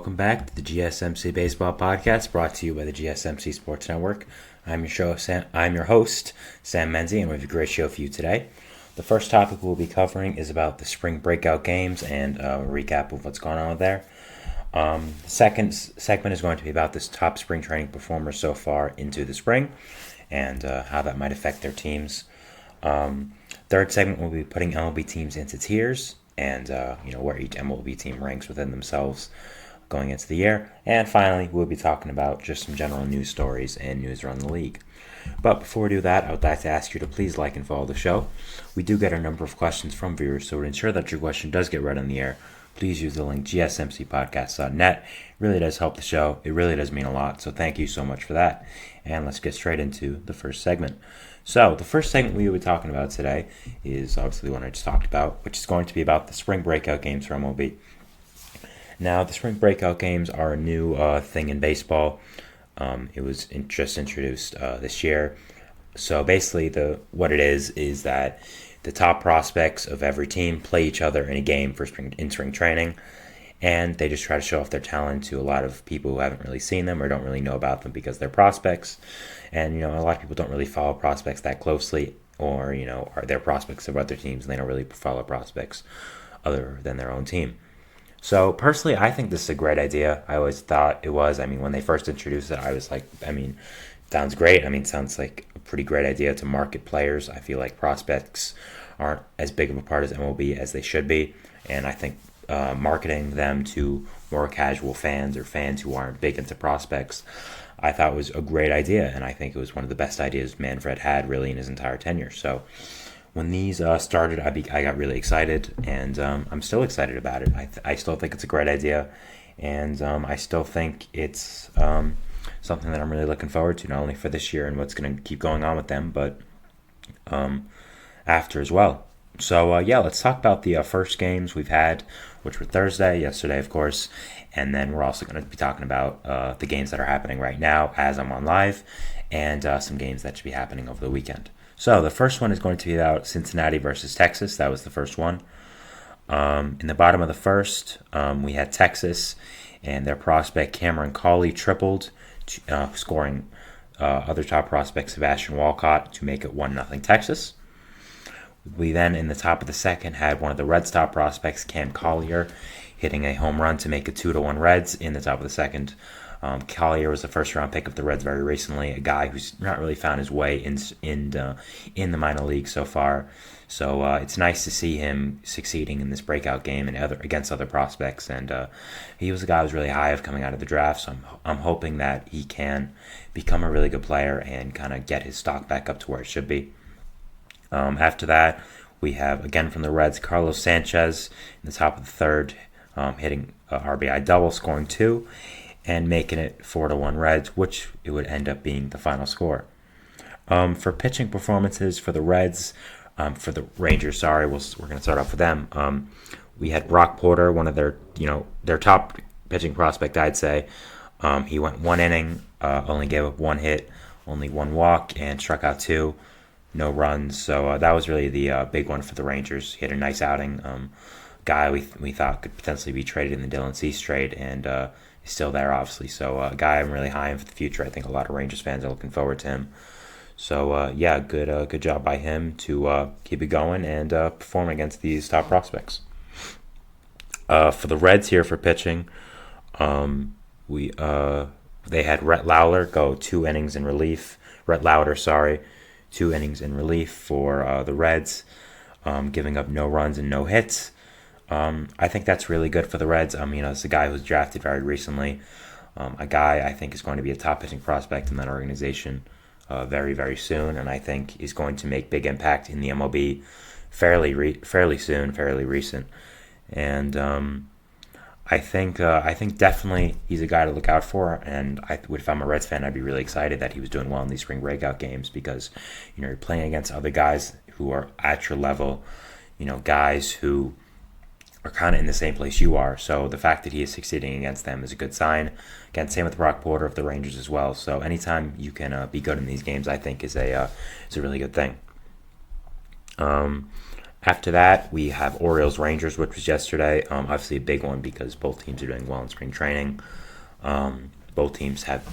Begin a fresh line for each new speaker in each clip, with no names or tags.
welcome back to the GSMC Baseball Podcast, brought to you by the GSMC Sports Network. I'm your host, Sam Menzie, and we have a great show for you today. The first topic we'll be covering is about the spring breakout games and a recap of what's going on there. The second segment is going to be about this top spring training performers so far into the spring and how that might affect their teams. Third segment will be putting MLB teams into tiers and where each MLB team ranks within themselves going into the year. And finally, we'll be talking about just some general news stories and news around the league. But before we do that, I would like to ask you to please like and follow the show. We do get a number of questions from viewers, so to ensure that your question does get read on the air, please use the link gsmcpodcast.net. It really does help the show. It really does mean a lot, so thank you so much for that. And let's get straight into the first segment. So the first segment we will be talking about today is obviously the one I just talked about, which is going to be about the spring breakout games for MLB. Now, the spring breakout games are a new thing in baseball. It was just introduced this year. So basically, what it is that the top prospects of every team play each other in a game in spring training, and they just try to show off their talent to a lot of people who haven't really seen them or don't really know about them because they're prospects. And a lot of people don't really follow prospects that closely, or are their prospects of other teams, and they don't really follow prospects other than their own team. So personally, I think this is a great idea. I always thought it was. When they first introduced it, I was like, sounds great. Sounds like a pretty great idea to market players. I feel like prospects aren't as big of a part of MLB as they should be, and I think marketing them to more casual fans or fans who aren't big into prospects, I thought was a great idea, and I think it was one of the best ideas Manfred had really in his entire tenure. So when these started, I got really excited, and I'm still excited about it. I still think it's a great idea, and I still think it's something that I'm really looking forward to, not only for this year and what's going to keep going on with them, but after as well. So, let's talk about the first games we've had, which were yesterday, of course, and then we're also going to be talking about the games that are happening right now as I'm on live, and some games that should be happening over the weekend. So, the first one is going to be about Cincinnati versus Texas. That was the first one. In the bottom of the first, we had Texas, and their prospect Cameron Cawley tripled, scoring other top prospect Sebastian Walcott to make it 1-0 Texas. We then, in the top of the second, had one of the Reds' top prospects, Cam Collier, hitting a home run to make it 2-1 Reds in the top of the second. Collier was the first-round pick of the Reds very recently, a guy who's not really found his way in the minor league so far. So it's nice to see him succeeding in this breakout game and against other prospects. And he was a guy who was really high of coming out of the draft, so I'm hoping that he can become a really good player and kind of get his stock back up to where it should be. After that, we have, again from the Reds, Carlos Sanchez in the top of the third, hitting a RBI double, scoring 2, and making it 4-1 Reds, which it would end up being the final score. For pitching performances for the Reds, for the Rangers, we're going to start off with them. We had Brock Porter, one of their top pitching prospect, I'd say. He went 1 inning, only gave up 1 hit, only 1 walk, and struck out 2. No runs, so that was really the big one for the Rangers. He had a nice outing. Guy we thought could potentially be traded in the Dylan Cease trade, and he's still there, obviously. So a guy I'm really high on for the future. I think a lot of Rangers fans are looking forward to him. So good job by him to keep it going and perform against these top prospects. For the Reds here for pitching, they had Rhett Lowder go 2 innings in relief. 2 innings in relief for the Reds, giving up no runs and no hits. I think that's really good for the Reds. It's a guy who's drafted very recently, a guy I think is going to be a top pitching prospect in that organization very, very soon, and I think is going to make big impact in the MLB fairly soon, fairly recent. And I think definitely he's a guy to look out for, and if I'm a Reds fan, I'd be really excited that he was doing well in these spring breakout games because, you're playing against other guys who are at your level, guys who are kind of in the same place you are. So the fact that he is succeeding against them is a good sign. Again, same with Brock Porter of the Rangers as well. So anytime you can be good in these games, I think is a really good thing. After that, we have Orioles Rangers, which was yesterday. Obviously, a big one because both teams are doing well in spring training. Both teams have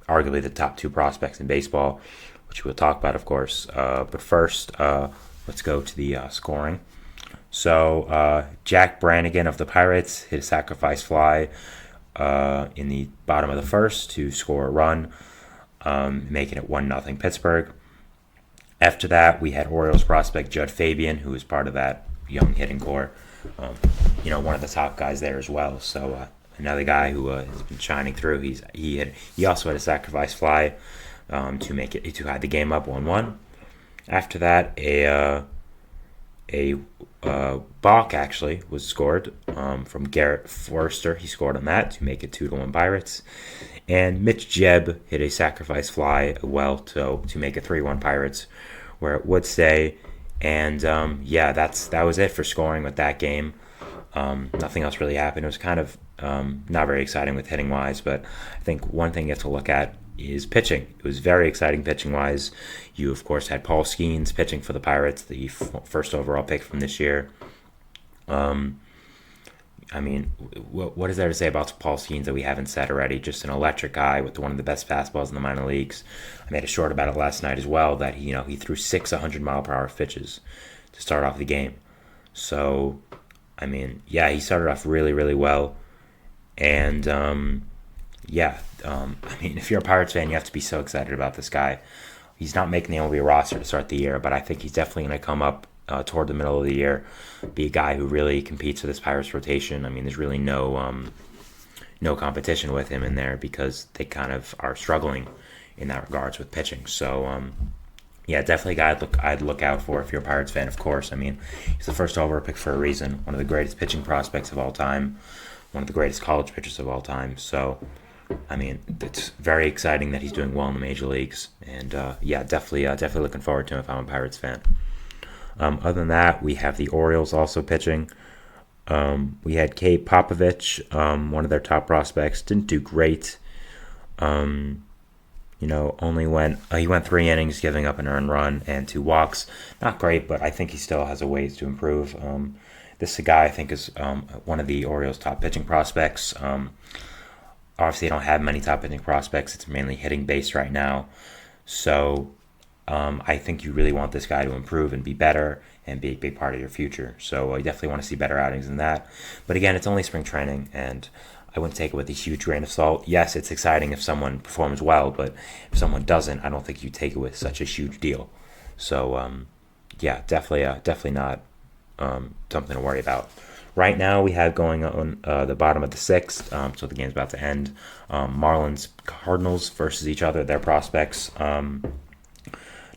arguably the top two prospects in baseball, which we'll talk about, of course. But first, let's go to the scoring. So, Jack Brannigan of the Pirates hit a sacrifice fly in the bottom of the first to score a run, making it 1-0 Pittsburgh. After that, we had Orioles prospect Judd Fabian, who was part of that young hitting core. One of the top guys there as well. So another guy who has been shining through. He also had a sacrifice fly to hide the game up 1-1. After that, a balk actually was scored from Garrett Forrester. He scored on that to make it 2-1 Pirates. And Mitch Jebb hit a sacrifice fly to make it 3-1 Pirates, where it would stay. And that was it for scoring with that game. Nothing else really happened. It was kind of not very exciting with hitting wise, but I think one thing you have to look at is pitching. It was very exciting pitching wise. You of course had Paul Skeens pitching for the Pirates, the first overall pick from this year. What is there to say about Paul Skeens that we haven't said already? Just an electric guy with one of the best fastballs in the minor leagues. I made a short about it last night as well, that he threw 6 100-mile-per-hour pitches to start off the game. So, he started off really, really well. And, if you're a Pirates fan, you have to be so excited about this guy. He's not making the MLB roster to start the year, but I think he's definitely going to come up toward the middle of the year, be a guy who really competes for this Pirates rotation. There's really no competition with him in there because they kind of are struggling in that regards with pitching. So, definitely a guy I'd look out for if you're a Pirates fan, of course. He's the first overall pick for a reason, one of the greatest pitching prospects of all time, one of the greatest college pitchers of all time. So, it's very exciting that he's doing well in the major leagues. And, definitely looking forward to him if I'm a Pirates fan. Other than that, we have the Orioles also pitching. We had Kate Popovich, one of their top prospects. Didn't do great. Only he went 3 innings, giving up an earned run and 2 walks. Not great, but I think he still has a ways to improve. This guy I think is one of the Orioles' top pitching prospects. Obviously, they don't have many top pitching prospects. It's mainly hitting based right now. So I think you really want this guy to improve and be better and be a big part of your future. So you definitely want to see better outings than that. But again, it's only spring training, and I wouldn't take it with a huge grain of salt. Yes, it's exciting if someone performs well, but if someone doesn't, I don't think you take it with such a huge deal. So, definitely not something to worry about. Right now, we have going on the bottom of the 6th, so the game's about to end. Marlins, Cardinals versus each other, their prospects.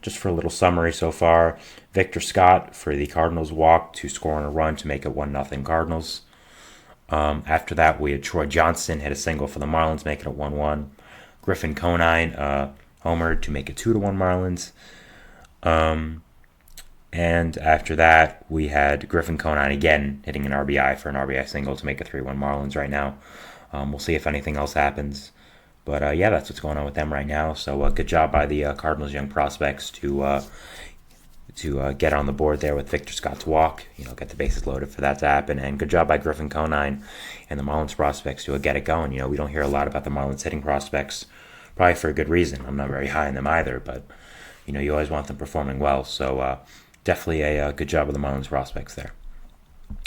Just for a little summary so far, Victor Scott for the Cardinals walked to score on a run to make it 1-0 Cardinals. After that, we had Troy Johnston hit a single for the Marlins, making it 1-1. Griffin Conine homered to make it 2-1 Marlins. And after that, we had Griffin Conine again hitting an RBI for an RBI single to make it 3-1 Marlins right now. We'll see if anything else happens. But, that's what's going on with them right now. So, good job by the Cardinals' young prospects to get on the board there with Victor Scott's walk, get the bases loaded for that to happen. And good job by Griffin Conine and the Marlins prospects to get it going. We don't hear a lot about the Marlins hitting prospects, probably for a good reason. I'm not very high on them either, but, you always want them performing well. So, definitely a good job of the Marlins prospects there.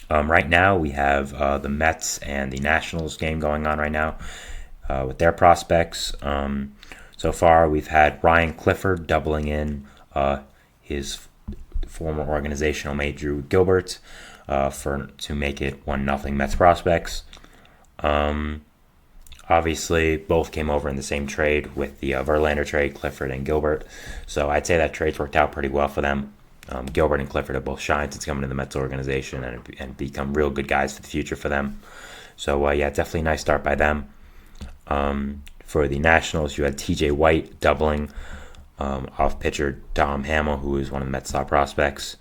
Right now, we have the Mets and the Nationals game going on right now. With their prospects. So far, we've had Ryan Clifford doubling in his former organizational mate Drew Gilbert to make it 1-0 Mets prospects. Obviously, both came over in the same trade with the Verlander trade, Clifford and Gilbert. So I'd say that trade's worked out pretty well for them. Gilbert and Clifford have both shined since coming to the Mets organization and become real good guys for the future for them. So, definitely a nice start by them. For the Nationals, you had TJ White doubling off pitcher Dom Hamill, who is one of the Mets' top prospects,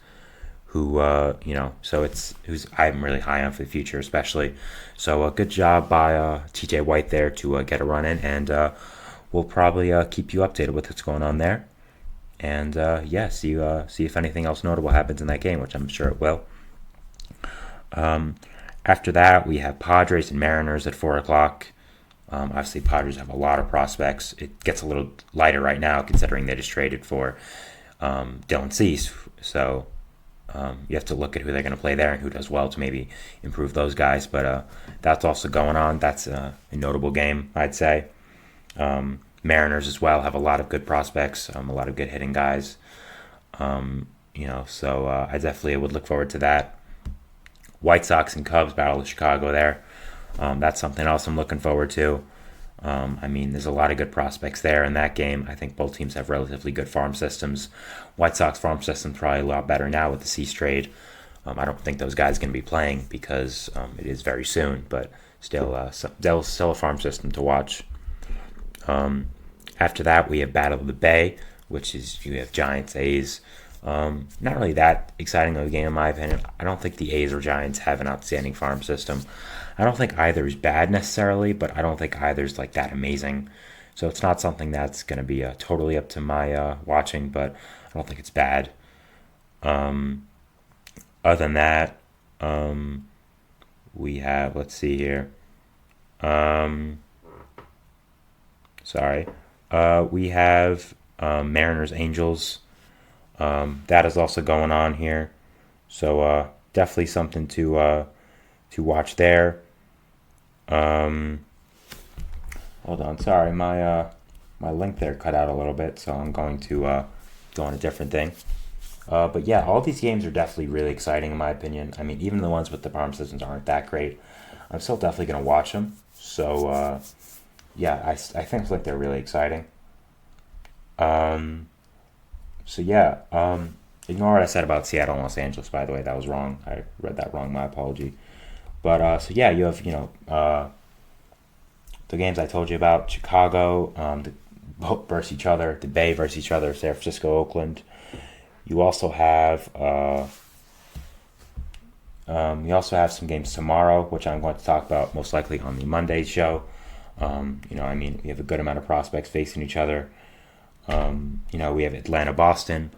who who's I'm really high on for the future, especially. So good job by TJ White there to get a run in, and we'll probably keep you updated with what's going on there. and see if anything else notable happens in that game, which I'm sure it will. After that, we have Padres and Mariners at 4 o'clock. Obviously, Padres have a lot of prospects. It gets a little lighter right now, considering they just traded for Dylan Cease. So you have to look at who they're going to play there and who does well to maybe improve those guys. But that's also going on. That's a notable game, I'd say. Mariners as well have a lot of good prospects, a lot of good hitting guys. So I definitely would look forward to that. White Sox and Cubs battle of Chicago there. That's something else I'm looking forward to. There's a lot of good prospects there in that game. I think both teams have relatively good farm systems. White Sox farm system's probably a lot better now with the Cease trade. I don't think those guys are going to be playing because it is very soon, but still a farm system to watch. After that, we have Battle of the Bay, which is you have Giants, A's. Not really that exciting of a game in my opinion. I don't think the A's or Giants have an outstanding farm system. I don't think either is bad necessarily, but I don't think either's like that amazing. So it's not something that's going to be totally up to my watching, but I don't think it's bad. Other than that, we have, let's see here. We have Mariners, Angels. That is also going on here. So definitely something to watch there. Hold on, sorry, my link there cut out a little bit, so I'm going to go on a different thing. But yeah, all these games are definitely really exciting in my opinion. Even the ones with the farm systems aren't that great. I'm still definitely going to watch them. So I think they're really exciting. Ignore what I said about Seattle and Los Angeles, by the way. That was wrong. I read that wrong. My apology. But, you have, the games I told you about. Chicago, versus each other. The Bay versus each other. San Francisco, Oakland. You also have some games tomorrow, which I'm going to talk about most likely on the Monday show. We have a good amount of prospects facing each other. We have Atlanta, Boston.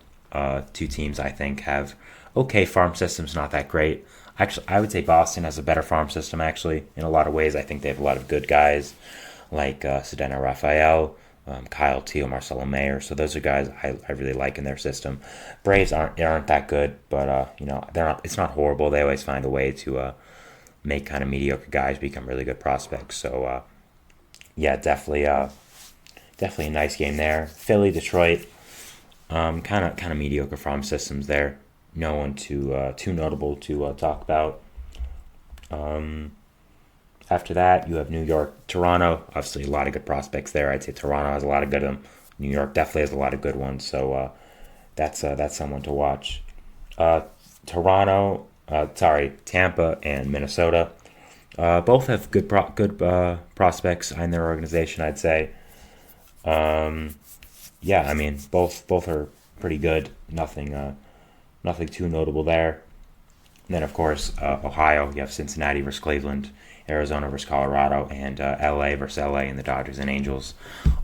Two teams I think have okay farm systems, not that great. Actually, I would say Boston has a better farm system, actually. In a lot of ways, I think they have a lot of good guys like Cedeno Rafael, Kyle Teo, Marcelo Mayer. So those are guys I really like in their system. Braves aren't that good, but they're not. It's not horrible. They always find a way to make kind of mediocre guys become really good prospects. So definitely a nice game there. Philly, Detroit, kind of mediocre farm systems there. No one too notable to talk about. After that, you have New York, Toronto. Obviously, a lot of good prospects there. I'd say Toronto has a lot of good of them. New York definitely has a lot of good ones. So that's someone to watch. Tampa and Minnesota. Both have good prospects in their organization, I'd say. Both are pretty good. Nothing too notable there. And then, of course, Ohio, you have Cincinnati versus Cleveland, Arizona versus Colorado, and LA versus LA, and the Dodgers and Angels.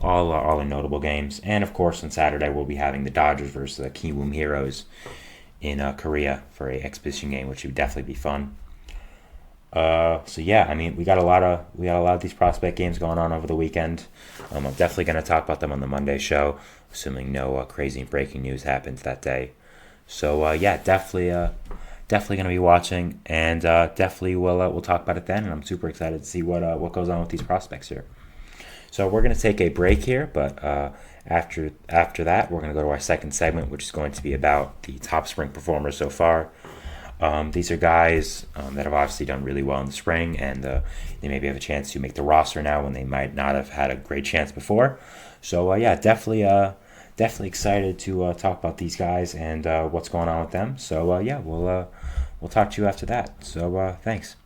All are notable games. And, of course, on Saturday, we'll be having the Dodgers versus the Kiwoom Heroes in Korea for an exhibition game, which would definitely be fun. We got a lot of these prospect games going on over the weekend. I'm definitely going to talk about them on the Monday show, assuming no crazy breaking news happens that day. So definitely going to be watching, and definitely we'll talk about it then. And I'm super excited to see what goes on with these prospects here. So we're going to take a break here, but after that, we're going to go to our second segment, which is going to be about the top spring performers so far. These are guys that have obviously done really well in the spring, and they maybe have a chance to make the roster now when they might not have had a great chance before. So definitely excited to talk about these guys and what's going on with them. So we'll talk to you after that. So thanks.